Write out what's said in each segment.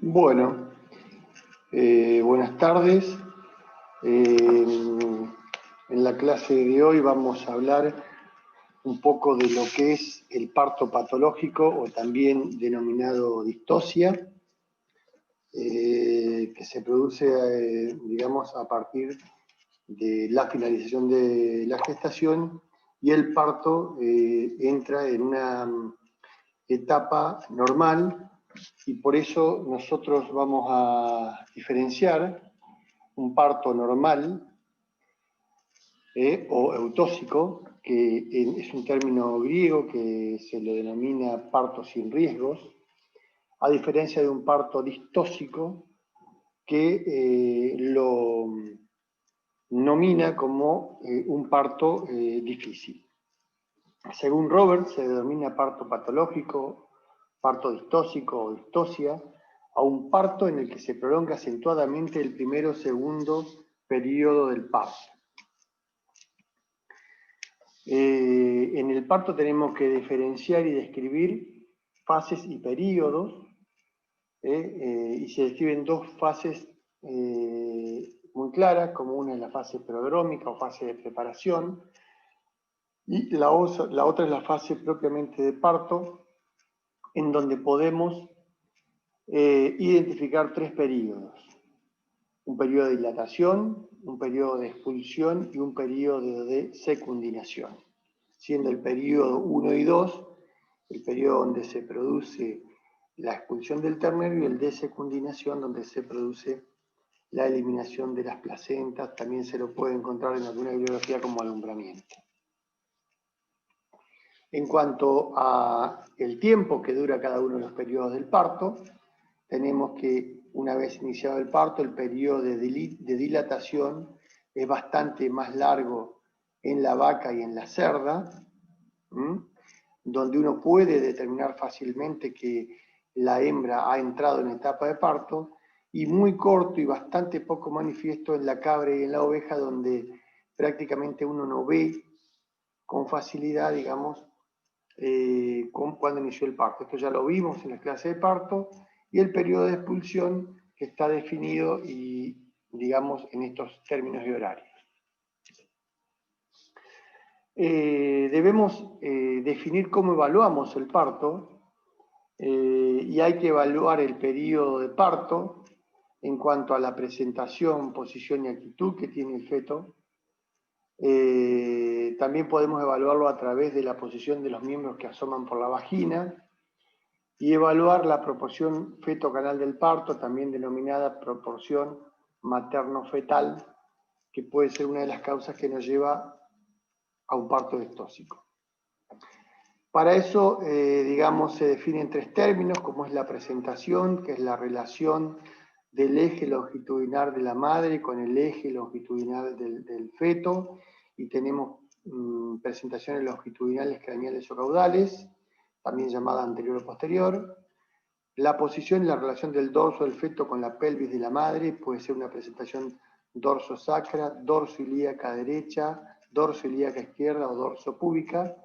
Bueno, buenas tardes. En la clase de hoy vamos a hablar un poco de lo que es el parto patológico o también denominado distosia, que se produce, digamos, a partir de la finalización de la gestación y el parto entra en una etapa normal y por eso nosotros vamos a diferenciar un parto normal o eutóxico, que es un término griego que se le denomina parto sin riesgos, a diferencia de un parto distóxico que lo nomina como un parto difícil. Según Roberts, se denomina parto patológico, parto distóxico o distosia, a un parto en el que se prolonga acentuadamente el primero o segundo periodo del parto. En el parto tenemos que diferenciar y describir fases y periodos, y se describen dos fases muy claras, como una es la fase prodrómica o fase de preparación, y la otra es la fase propiamente de parto, en donde podemos identificar tres periodos: un periodo de dilatación, un periodo de expulsión y un periodo de secundinación, siendo el periodo 1 y 2 el periodo donde se produce la expulsión del ternero y el de secundinación donde se produce la eliminación de las placentas. También se lo puede encontrar en alguna bibliografía como alumbramiento. En cuanto a el tiempo que dura cada uno de los periodos del parto, tenemos que una vez iniciado el parto, el periodo de dilatación es bastante más largo en la vaca y en la cerda, donde uno puede determinar fácilmente que la hembra ha entrado en etapa de parto, y muy corto y bastante poco manifiesto en la cabra y en la oveja, donde prácticamente uno no ve con facilidad, digamos, cuando inició el parto. Esto ya lo vimos en la clase de parto, y el periodo de expulsión que está definido y, digamos, en estos términos de horarios. Debemos definir cómo evaluamos el parto, y hay que evaluar el periodo de parto en cuanto a la presentación, posición y actitud que tiene el feto. También podemos evaluarlo a través de la posición de los miembros que asoman por la vagina, y evaluar la proporción feto-canal del parto, también denominada proporción materno-fetal, que puede ser una de las causas que nos lleva a un parto distóxico. Para eso, digamos, se definen tres términos, como es la presentación, que es la relación del eje longitudinal de la madre con el eje longitudinal del feto, y tenemos presentaciones longitudinales, craneales o caudales, también llamada anterior o posterior. La posición y la relación del dorso del feto con la pelvis de la madre puede ser una presentación dorso-sacra, dorso-ilíaca derecha, dorso-ilíaca izquierda o dorso-púbica.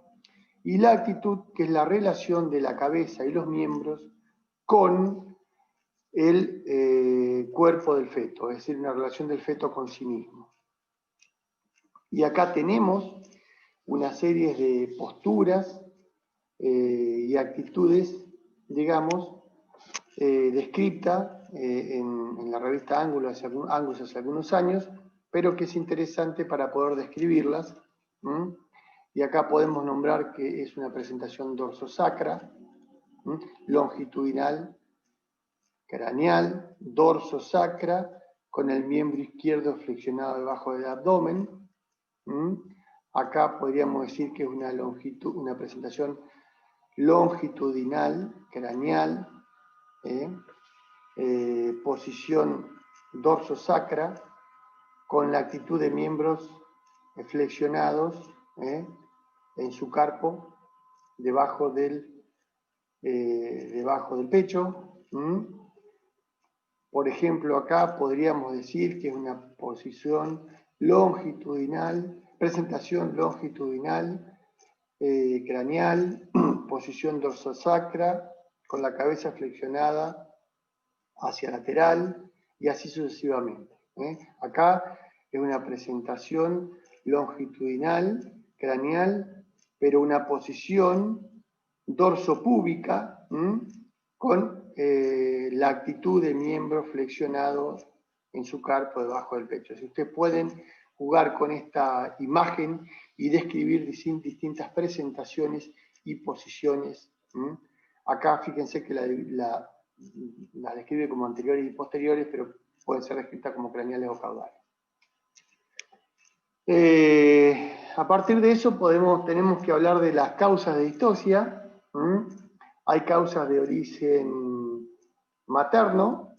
Y la actitud, que es la relación de la cabeza y los miembros con el cuerpo del feto, es decir, una relación del feto con sí mismo. Y acá tenemos una serie de posturas y actitudes, digamos, descrita en la revista Ángulos hace algunos años, pero que es interesante para poder describirlas. Y acá podemos nombrar que es una presentación dorsosacra, longitudinal, craneal, dorsosacra, con el miembro izquierdo flexionado debajo del abdomen. Acá podríamos decir que es una presentación longitudinal, craneal, posición dorsosacra, con la actitud de miembros flexionados en su carpo, debajo del pecho. Por ejemplo, acá podríamos decir que es una posición longitudinal, presentación longitudinal, craneal, posición dorsosacra, con la cabeza flexionada hacia lateral y así sucesivamente. Acá es una presentación longitudinal, craneal, pero una posición dorsopúbica con la actitud del miembro flexionado en su carpo debajo del pecho. Si ustedes pueden jugar con esta imagen y describir distintas presentaciones y posiciones. Acá fíjense que la describe como anteriores y posteriores, pero pueden ser descritas como craneales o caudales. A partir de eso tenemos que hablar de las causas de distosia. Hay causas de origen materno,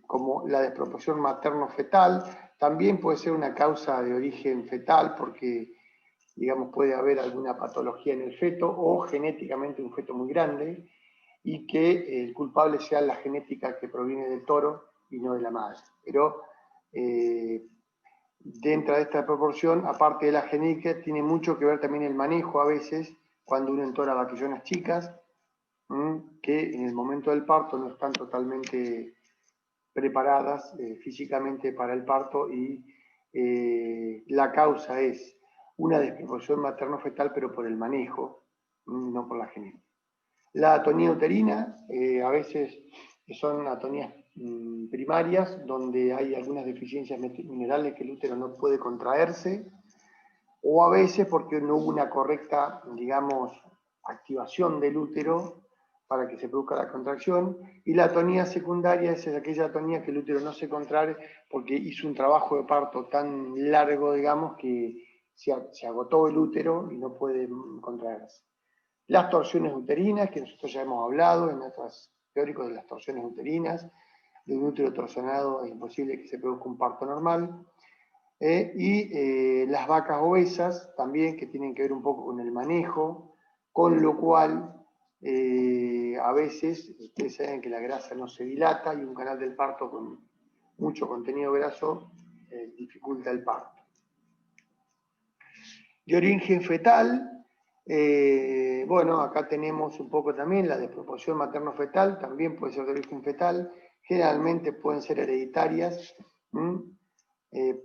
como la desproporción materno-fetal. También puede ser una causa de origen fetal porque, digamos, puede haber alguna patología en el feto o genéticamente un feto muy grande y que el culpable sea la genética que proviene del toro y no de la madre. Pero dentro de esta proporción, aparte de la genética, tiene mucho que ver también el manejo a veces, cuando uno entora vaquillonas chicas, que en el momento del parto no están totalmente preparadas físicamente para el parto y la causa es una desproporción materno-fetal, pero por el manejo, no por la genética. La atonía uterina, a veces son atonías primarias, donde hay algunas deficiencias minerales que el útero no puede contraerse, o a veces porque no hubo una correcta, digamos, activación del útero para que se produzca la contracción, y la atonía secundaria es aquella atonía que el útero no se contrae porque hizo un trabajo de parto tan largo, digamos, que se agotó el útero y no puede contraerse. Las torsiones uterinas, que nosotros ya hemos hablado en otros teóricos de las torsiones uterinas, de un útero torsionado es imposible que se produzca un parto normal. Y las vacas obesas también, que tienen que ver un poco con el manejo, con lo cual a veces ustedes saben que la grasa no se dilata y un canal del parto con mucho contenido graso dificulta el parto. De origen fetal, bueno, acá tenemos un poco también la desproporción materno-fetal, también puede ser de origen fetal, generalmente pueden ser hereditarias,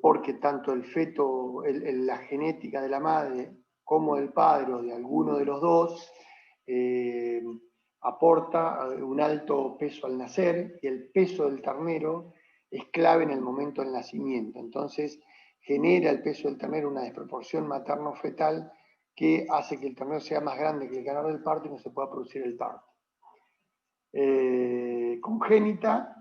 porque tanto el feto, la genética de la madre como del padre o de alguno de los dos aporta un alto peso al nacer y el peso del ternero es clave en el momento del nacimiento. Entonces genera el peso del ternero una desproporción materno-fetal que hace que el ternero sea más grande que el ganador del parto y no se pueda producir el parto. Congénita,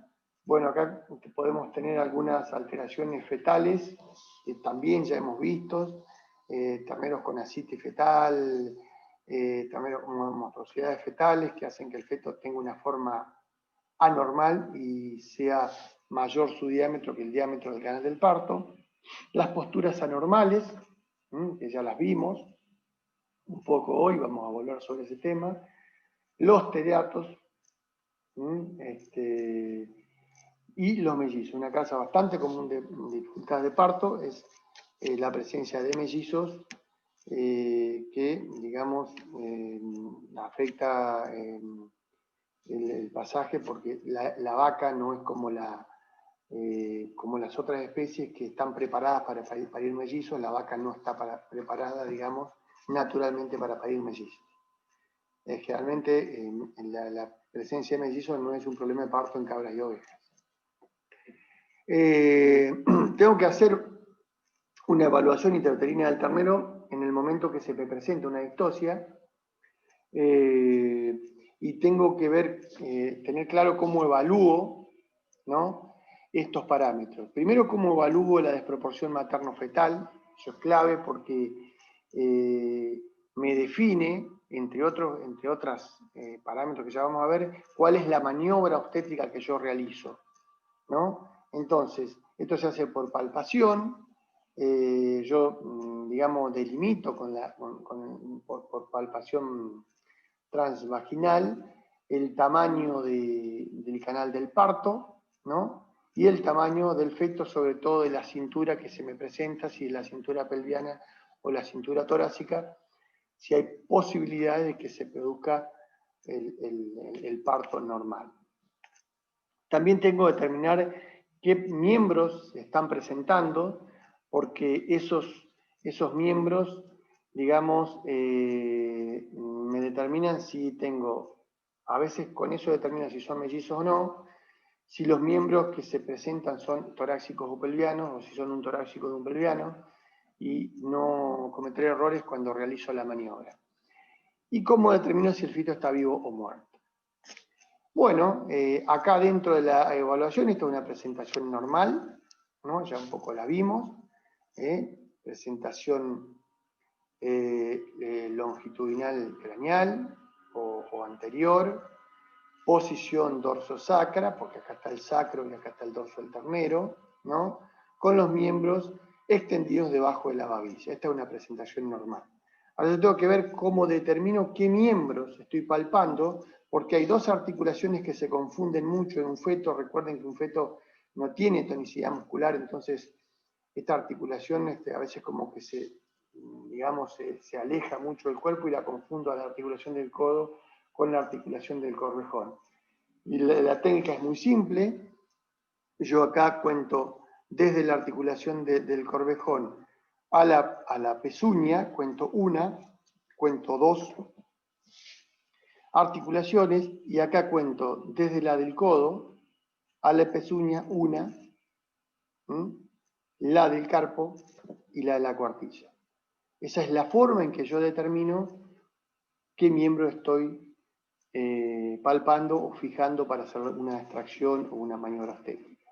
bueno, acá podemos tener algunas alteraciones fetales, que también ya hemos visto, terneros con ascitis fetal, terneros con monstruosidades fetales que hacen que el feto tenga una forma anormal y sea mayor su diámetro que el diámetro del canal del parto. Las posturas anormales, que ya las vimos un poco hoy, vamos a volver sobre ese tema. Los tereatos, y los mellizos. Una causa bastante común de dificultad de parto es la presencia de mellizos que, digamos, afecta el pasaje porque la vaca no es como las otras especies que están preparadas para parir mellizos. La vaca no está preparada, digamos, naturalmente para parir mellizos. Generalmente la presencia de mellizos no es un problema de parto en cabras y ovejas. Tengo que hacer una evaluación intrauterina del ternero en el momento que se me presenta una distosia y tengo que tener claro cómo evalúo, ¿no?, estos parámetros. Primero, cómo evalúo la desproporción materno-fetal. Eso es clave porque me define, entre otros parámetros que ya vamos a ver, cuál es la maniobra obstétrica que yo realizo, ¿no? Entonces, esto se hace por palpación. Yo, digamos, delimito por palpación transvaginal el tamaño del canal del parto, ¿no?, y el tamaño del feto, sobre todo de la cintura que se me presenta, si es la cintura pelviana o la cintura torácica, si hay posibilidades de que se produzca el parto normal. También tengo que determinar qué miembros se están presentando, porque esos miembros, digamos, me determinan si tengo, a veces con eso determina si son mellizos o no, si los miembros que se presentan son torácicos o pelvianos, o si son un torácico de un pelviano, y no cometer errores cuando realizo la maniobra. ¿Y cómo determino si el feto está vivo o muerto? Bueno, acá dentro de la evaluación, esta es una presentación normal, ¿no? Ya un poco la vimos. Presentación longitudinal craneal o anterior, posición dorsosacra, porque acá está el sacro y acá está el dorso del ternero, ¿no? Con los miembros extendidos debajo de la babilla. Esta es una presentación normal. Ahora yo tengo que ver cómo determino qué miembros estoy palpando, porque hay dos articulaciones que se confunden mucho en un feto. Recuerden que un feto no tiene tonicidad muscular, entonces esta articulación a veces como que se aleja mucho del cuerpo y la confundo a la articulación del codo con la articulación del corvejón. Y la técnica es muy simple. Yo acá cuento desde la articulación del corvejón a la pezuña, cuento una, cuento dos articulaciones, y acá cuento desde la del codo a la pezuña una, la del carpo y la de la cuartilla. Esa es la forma en que yo determino qué miembro estoy palpando o fijando para hacer una extracción o una maniobra técnica.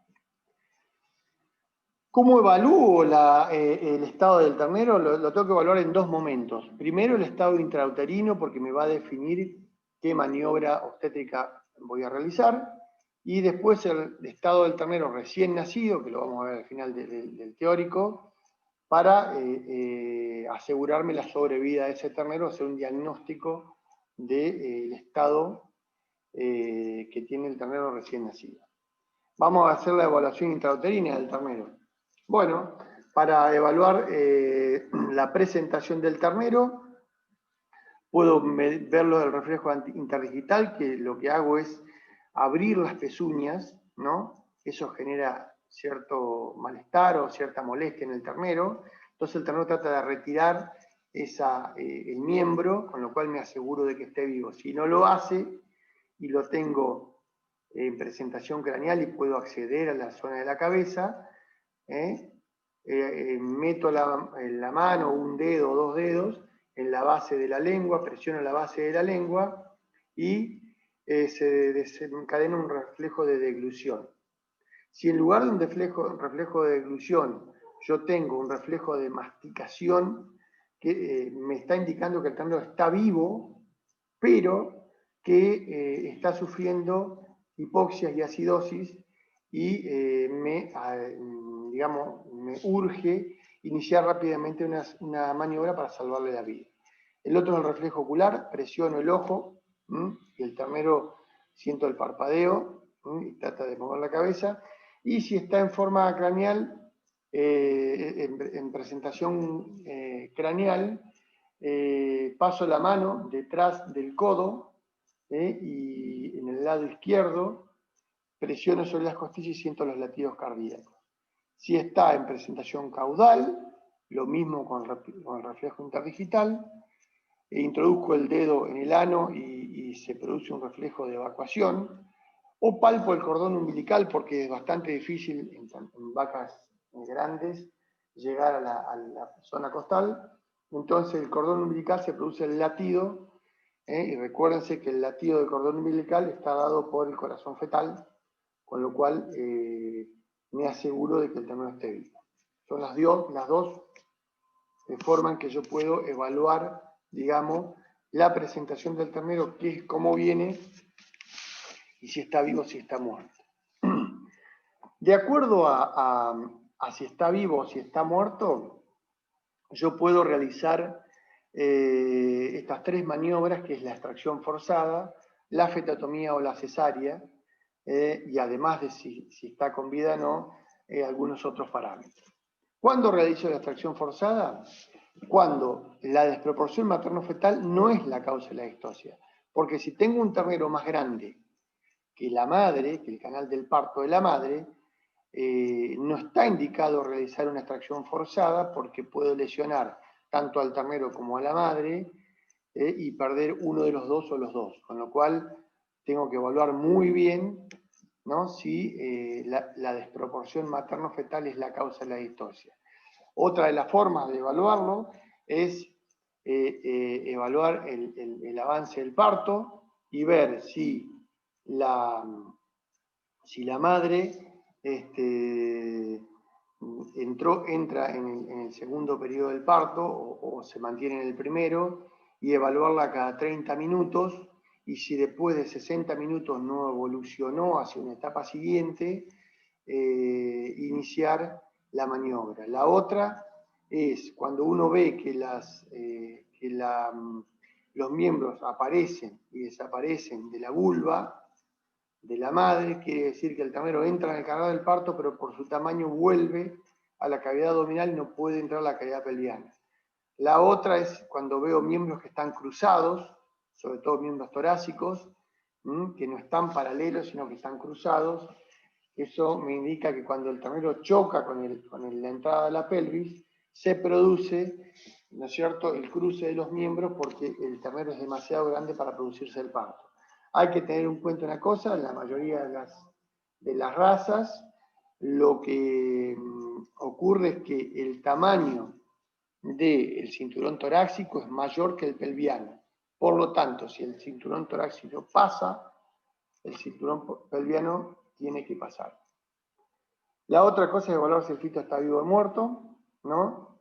¿Cómo evalúo el estado del ternero? Lo tengo que evaluar en dos momentos. Primero, el estado intrauterino, porque me va a definir qué maniobra obstétrica voy a realizar. Y después el estado del ternero recién nacido, que lo vamos a ver al final del teórico, para asegurarme la sobrevida de ese ternero, hacer un diagnóstico del estado que tiene el ternero recién nacido. Vamos a hacer la evaluación intrauterina del ternero. Bueno, para evaluar la presentación del ternero, puedo verlo del reflejo interdigital, que lo que hago es abrir las pezuñas, ¿no? Eso genera cierto malestar o cierta molestia en el ternero. Entonces el ternero trata de retirar el miembro, con lo cual me aseguro de que esté vivo. Si no lo hace y lo tengo en presentación craneal y puedo acceder a la zona de la cabeza, meto la mano, un dedo o dos dedos en la base de la lengua, presiono la base de la lengua y se desencadena un reflejo de deglución. Si en lugar de un reflejo de deglución yo tengo un reflejo de masticación que me está indicando que el ternero está vivo, pero que está sufriendo hipoxias y acidosis y me urge iniciar rápidamente una maniobra para salvarle la vida. El otro es el reflejo ocular, presiono el ojo y el ternero siento el parpadeo y trata de mover la cabeza. Y si está en forma craneal, en presentación craneal, paso la mano detrás del codo y en el lado izquierdo presiono sobre las costillas y siento los latidos cardíacos. Si está en presentación caudal, lo mismo con el reflejo interdigital, introduzco el dedo en el ano y se produce un reflejo de evacuación, o palpo el cordón umbilical porque es bastante difícil en vacas grandes llegar a la zona costal. Entonces el cordón umbilical se produce el latido, y recuérdense que el latido del cordón umbilical está dado por el corazón fetal, con lo cual me aseguro de que el ternero esté vivo. Son las dos formas en que yo puedo evaluar, digamos, la presentación del ternero, que es cómo viene y si está vivo o si está muerto. De acuerdo a si está vivo o si está muerto, yo puedo realizar estas tres maniobras, que es la extracción forzada, la fetotomía o la cesárea, y además de si está con vida o no, algunos otros parámetros. ¿Cuándo realizo la extracción forzada? Cuando la desproporción materno-fetal no es la causa de la distosia. Porque si tengo un ternero más grande que la madre, que el canal del parto de la madre, no está indicado realizar una extracción forzada porque puede lesionar tanto al ternero como a la madre y perder uno de los dos o los dos, con lo cual tengo que evaluar muy bien, ¿no?, si la desproporción materno-fetal es la causa de la distosia. Otra de las formas de evaluarlo es evaluar el avance del parto y ver si la madre entra en el segundo periodo del parto o se mantiene en el primero, y evaluarla cada 30 minutos, y si después de 60 minutos no evolucionó hacia una etapa siguiente, iniciar la maniobra. La otra es cuando uno ve que los miembros aparecen y desaparecen de la vulva de la madre, quiere decir que el ternero entra en el canal del parto, pero por su tamaño vuelve a la cavidad abdominal y no puede entrar a la cavidad pelviana. La otra es cuando veo miembros que están cruzados, sobre todo miembros torácicos, que no están paralelos, sino que están cruzados. Eso me indica que cuando el ternero choca con la entrada de la pelvis, se produce, ¿no es cierto?, el cruce de los miembros porque el ternero es demasiado grande para producirse el parto. Hay que tener en cuenta una cosa: en la mayoría de las razas, lo que ocurre es que el tamaño del cinturón torácico es mayor que el pelviano. Por lo tanto, si el cinturón torácico pasa, el cinturón pelviano tiene que pasar. La otra cosa es evaluar si el feto está vivo o muerto, ¿no?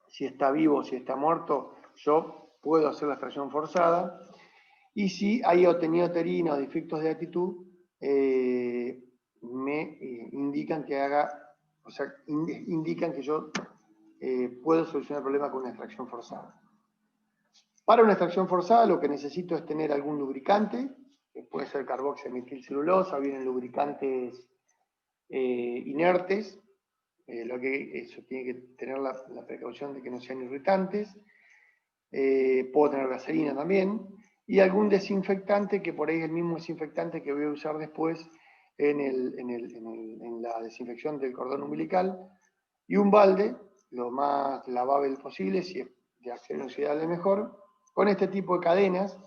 Si está vivo o si está muerto, yo puedo hacer la extracción forzada. Y si hay otenioterina o defectos de actitud, me indican que indican que yo puedo solucionar el problema con una extracción forzada. Para una extracción forzada lo que necesito es tener algún lubricante, que puede ser carboximetilcelulosa, vienen lubricantes inertes, eso tiene que tener la precaución de que no sean irritantes. Puedo tener vaselina también, y algún desinfectante, que por ahí es el mismo desinfectante que voy a usar después en la desinfección del cordón umbilical, y un balde, lo más lavable posible, si es de acero inoxidable mejor, con este tipo de cadenas,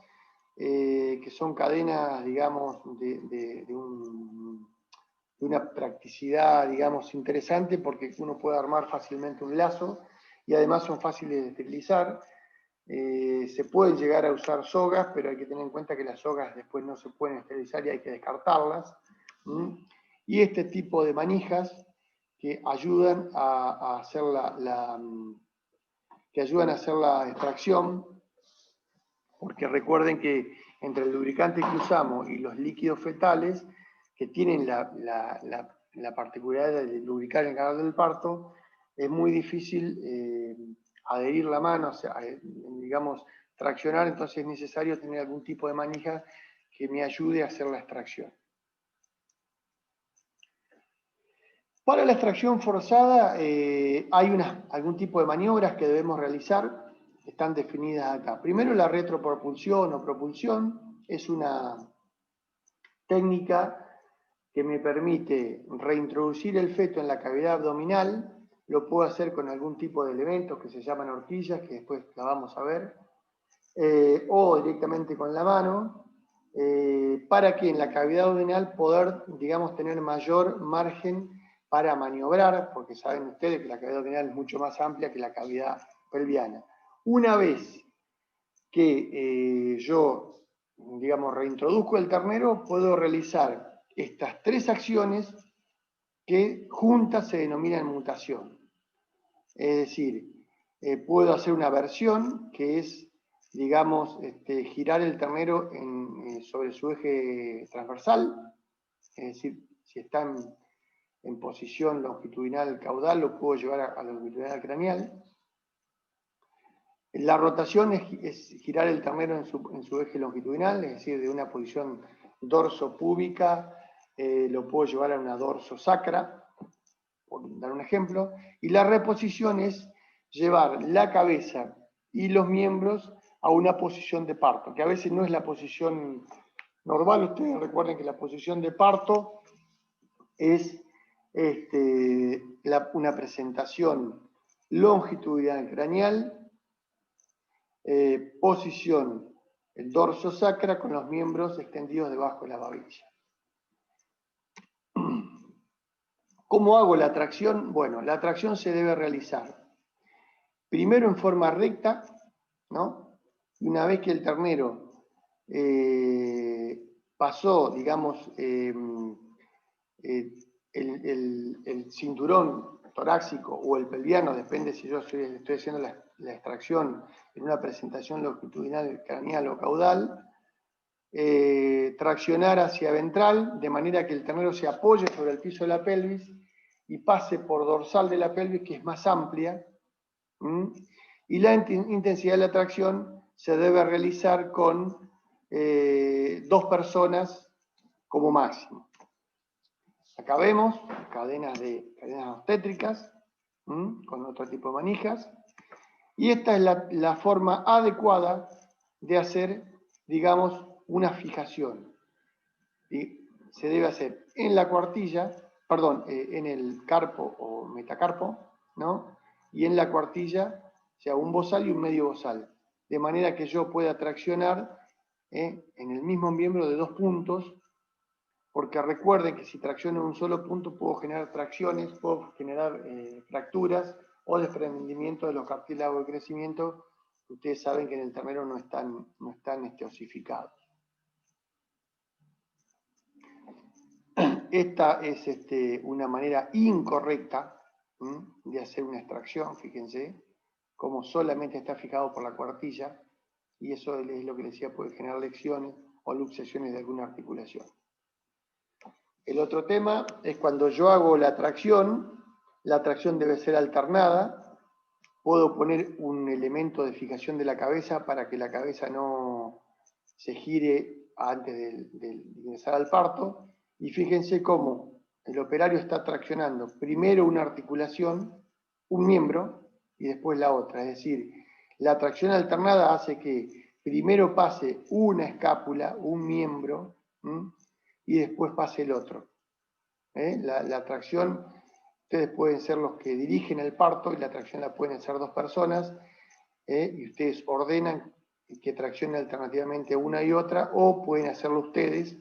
que son cadenas, digamos, de una practicidad, digamos, interesante, porque uno puede armar fácilmente un lazo, y además son fáciles de esterilizar. Se pueden llegar a usar sogas, pero hay que tener en cuenta que las sogas después no se pueden esterilizar y hay que descartarlas. Y este tipo de manijas que ayudan a hacer la extracción, porque recuerden que entre el lubricante que usamos y los líquidos fetales, que tienen la particularidad de lubricar el canal del parto, es muy difícil adherir la mano, o sea, digamos, traccionar, entonces es necesario tener algún tipo de manija que me ayude a hacer la extracción. Para la extracción forzada hay algún tipo de maniobras que debemos realizar, que están definidas acá. Primero, la retropropulsión o propulsión es una técnica que me permite reintroducir el feto en la cavidad abdominal. Lo puedo hacer con algún tipo de elementos que se llaman horquillas, que después la vamos a ver, o directamente con la mano, para que en la cavidad abdominal poder, digamos, tener mayor margen para maniobrar, porque saben ustedes que la cavidad abdominal es mucho más amplia que la cavidad pelviana. Una vez que yo, digamos, reintroduzco el ternero, puedo realizar estas tres acciones que juntas se denominan mutación. Es decir, puedo hacer una versión que es, digamos, girar el ternero sobre su eje transversal, es decir, si está en posición longitudinal caudal, lo puedo llevar a la longitudinal craneal. La rotación es girar el ternero en su eje longitudinal, es decir, de una posición dorsopúbica, lo puedo llevar a una dorsosacra, por dar un ejemplo, y la reposición es llevar la cabeza y los miembros a una posición de parto, que a veces no es la posición normal. Ustedes recuerden que la posición de parto es una presentación longitudinal craneal, posición el dorso sacra con los miembros extendidos debajo de la babilla. ¿Cómo hago la tracción? Bueno, la tracción se debe realizar primero en forma recta, ¿no? Una vez que el ternero pasó, digamos, el cinturón torácico o el pelviano, depende si yo estoy haciendo la extracción en una presentación longitudinal craneal o caudal, traccionar hacia ventral, de manera que el ternero se apoye sobre el piso de la pelvis y pase por dorsal de la pelvis, que es más amplia, y la intensidad de la tracción se debe realizar con 2 personas como máximo. Acá vemos cadenas obstétricas con otro tipo de manijas, y esta es la forma adecuada de hacer, digamos, una fijación. Y se debe hacer en la cuartilla, perdón, en el carpo o metacarpo, ¿no? Y en la cuartilla, o sea, un bozal y un medio bozal, de manera que yo pueda traccionar en el mismo miembro de 2 puntos, porque recuerden que si tracciono en un solo punto puedo generar tracciones, puedo generar fracturas o desprendimiento de los cartílagos de crecimiento, que ustedes saben que en el ternero no están osificados. Esta es una manera incorrecta de hacer una extracción, fíjense, como solamente está fijado por la cuartilla, y eso es lo que les decía, puede generar lecciones o luxaciones de alguna articulación. El otro tema es cuando yo hago la tracción debe ser alternada. Puedo poner un elemento de fijación de la cabeza para que la cabeza no se gire antes de ingresar al parto. Y fíjense cómo el operario está traccionando primero una articulación, un miembro, y después la otra. Es decir, la tracción alternada hace que primero pase una escápula, un miembro, y después pase el otro. La tracción, ustedes pueden ser los que dirigen el parto y la tracción la pueden hacer 2 personas, y ustedes ordenan que traccione alternativamente una y otra, o pueden hacerlo ustedes,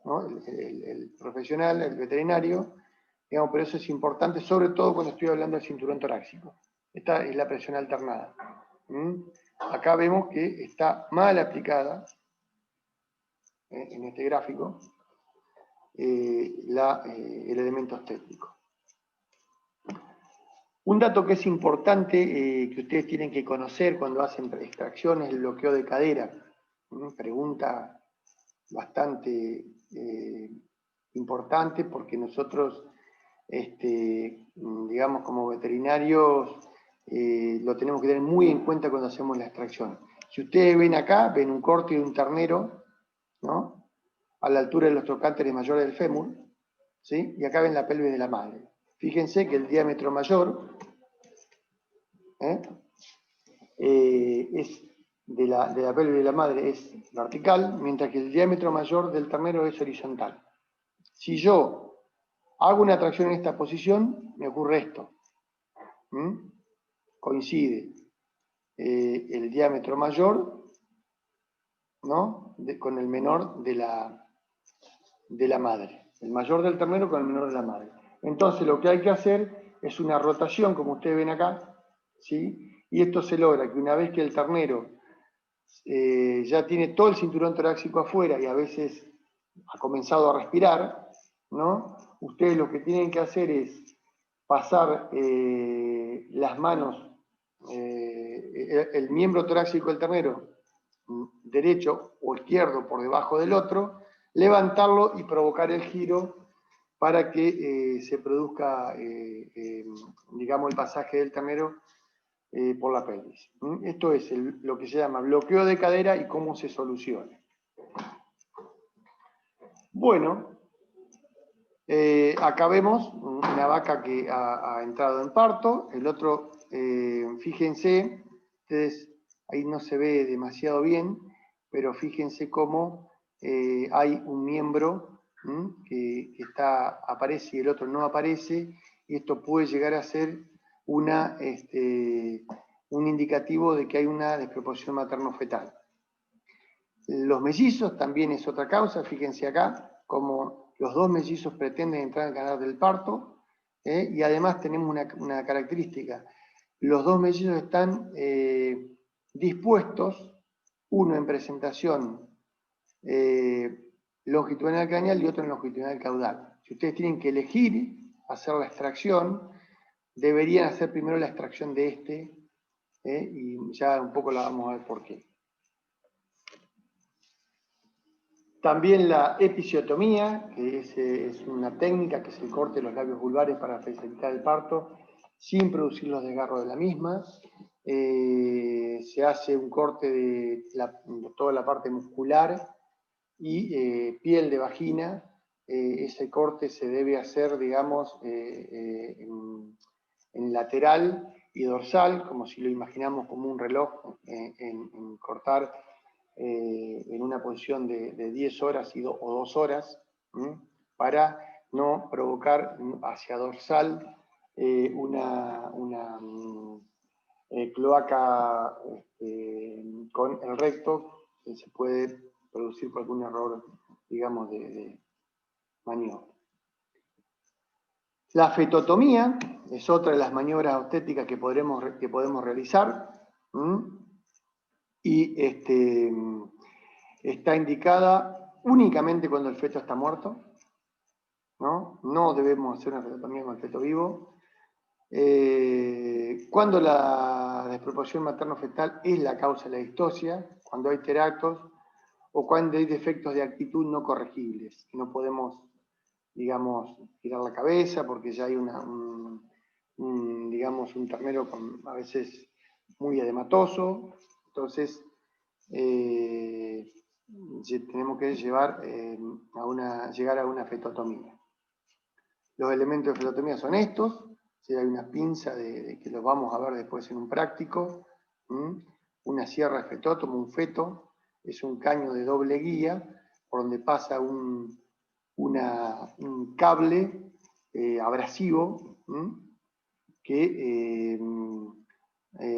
¿no? El profesional, el veterinario, digamos, pero eso es importante, sobre todo cuando estoy hablando del cinturón torácico. Esta es la presión alternada. Acá vemos que está mal aplicada, en este gráfico, el elemento obstétrico. Un dato que es importante, que ustedes tienen que conocer cuando hacen extracciones, el bloqueo de cadera. Pregunta bastante importante, porque nosotros, digamos, como veterinarios, lo tenemos que tener muy en cuenta cuando hacemos la extracción. Si ustedes ven acá, ven un corte de un ternero, ¿no? A la altura de los trocánteres mayores del fémur, ¿sí? Y acá ven la pelvis de la madre. Fíjense que el diámetro mayor es de la pelvis de la madre es vertical, mientras que el diámetro mayor del ternero es horizontal. Si yo hago una tracción en esta posición, me ocurre esto. Coincide el diámetro mayor, ¿no? con el menor de la madre. El mayor del ternero con el menor de la madre. Entonces lo que hay que hacer es una rotación, como ustedes ven acá, ¿sí? Y esto se logra que una vez que el ternero ya tiene todo el cinturón torácico afuera y a veces ha comenzado a respirar, ¿no? Ustedes lo que tienen que hacer es pasar las manos, el miembro torácico del ternero, derecho o izquierdo por debajo del otro, levantarlo y provocar el giro para que se produzca, digamos, el pasaje del ternero por la pelvis. Esto es lo que se llama bloqueo de cadera y cómo se soluciona. Bueno, acá vemos una vaca que ha entrado en parto, el otro, fíjense, ustedes ahí no se ve demasiado bien, pero fíjense cómo hay un miembro que aparece y el otro no aparece, y esto puede llegar a ser un indicativo de que hay una desproporción materno-fetal. Los mellizos también es otra causa, fíjense acá, como los dos mellizos pretenden entrar al canal del parto, y además tenemos una característica, los dos mellizos están dispuestos, uno en presentación longitudinal craneal y otro en longitudinal caudal. Si ustedes tienen que elegir hacer la extracción, deberían hacer primero la extracción de y ya un poco la vamos a ver por qué. También la episiotomía, que es una técnica que es el corte de los labios vulvares para facilitar el parto sin producir los desgarros de la misma. Se hace un corte de toda la parte muscular y piel de vagina. Ese corte se debe hacer, digamos, en lateral y dorsal, como si lo imaginamos como un reloj, en cortar en una posición de 10 horas o 2 horas, para no provocar hacia dorsal una cloaca con el recto, que se puede producir por algún error, digamos, de maniobra. La fetotomía es otra de las maniobras obstétricas que podemos realizar, y está indicada únicamente cuando el feto está muerto, no debemos hacer una fetotomía con el feto vivo. Cuando la desproporción materno-fetal es la causa de la distosia, cuando hay teractos o cuando hay defectos de actitud no corregibles, que no podemos, digamos, girar la cabeza porque ya hay digamos, un ternero a veces muy edematoso, entonces tenemos que llegar a una fetotomía. Los elementos de fetotomía son estos, hay una pinza que los vamos a ver después en un práctico, una sierra de fetótomo, un feto, es un caño de doble guía por donde pasa un cable abrasivo que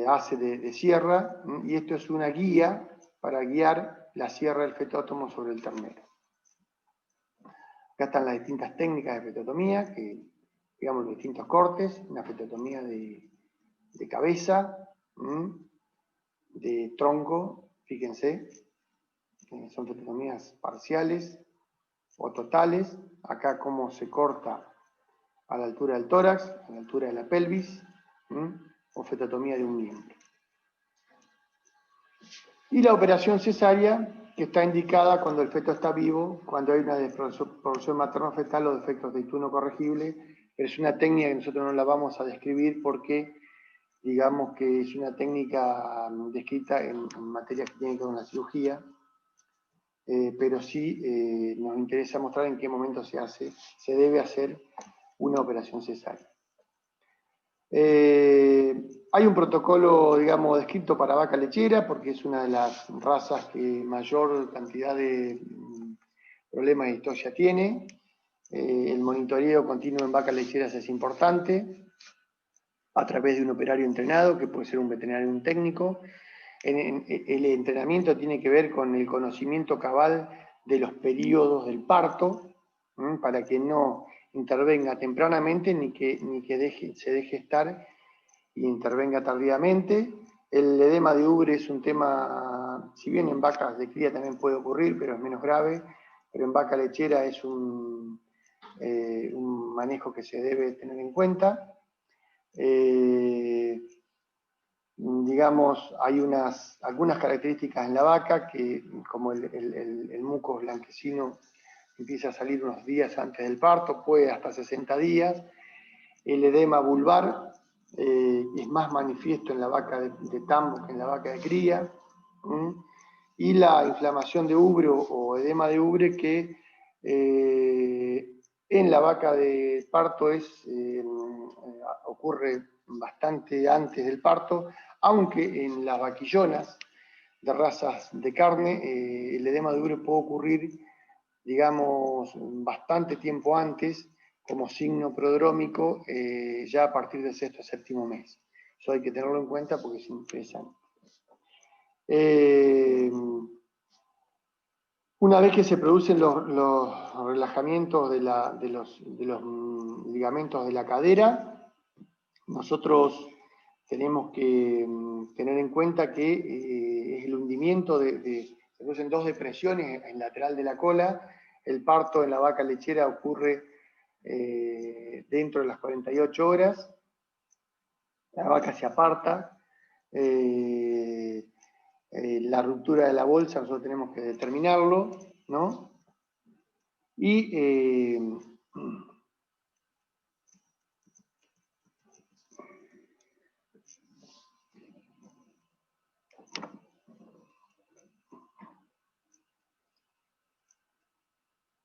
hace de sierra, y esto es una guía para guiar la sierra del fetótomo sobre el ternero. Acá están las distintas técnicas de fetotomía, digamos, los distintos cortes, una fetotomía de cabeza, de tronco, fíjense, son fetotomías parciales o totales. Acá cómo se corta a la altura del tórax, a la altura de la pelvis, o fetotomía de un miembro. Y la operación cesárea, que está indicada cuando el feto está vivo, cuando hay una desproporción materno-fetal o defectos de actitud no corregible, pero es una técnica que nosotros no la vamos a describir porque, digamos que es una técnica descrita en materia que tiene que ver con la cirugía, pero sí nos interesa mostrar en qué momento se debe hacer una operación cesárea. Hay un protocolo, digamos, descrito para vaca lechera, porque es una de las razas que mayor cantidad de problemas de distosia tiene. El monitoreo continuo en vacas lecheras es importante, a través de un operario entrenado, que puede ser un veterinario o un técnico. El entrenamiento tiene que ver con el conocimiento cabal de los periodos del parto, para que no intervenga tempranamente ni que se deje estar y intervenga tardíamente. El edema de ubre es un tema, si bien en vacas de cría también puede ocurrir, pero es menos grave, pero en vaca lechera es un manejo que se debe tener en cuenta. Digamos, hay algunas características en la vaca, que como el muco blanquecino empieza a salir unos días antes del parto, puede hasta 60 días. El edema vulvar es más manifiesto en la vaca de tambo que en la vaca de cría. Y la inflamación de ubre o edema de ubre, que en la vaca de parto ocurre bastante antes del parto, aunque en las vaquillonas razas de carne, el edema de ubre puede ocurrir, digamos, bastante tiempo antes, como signo prodrómico, ya a partir del sexto o séptimo mes. Eso hay que tenerlo en cuenta porque es interesante. Una vez que se producen los relajamientos de los ligamentos de la cadera, nosotros tenemos que tener en cuenta que es el hundimiento se producen dos depresiones en lateral de la cola. El parto en la vaca lechera ocurre dentro de las 48 horas. La vaca se aparta. La ruptura de la bolsa nosotros tenemos que determinarlo, ¿no? Y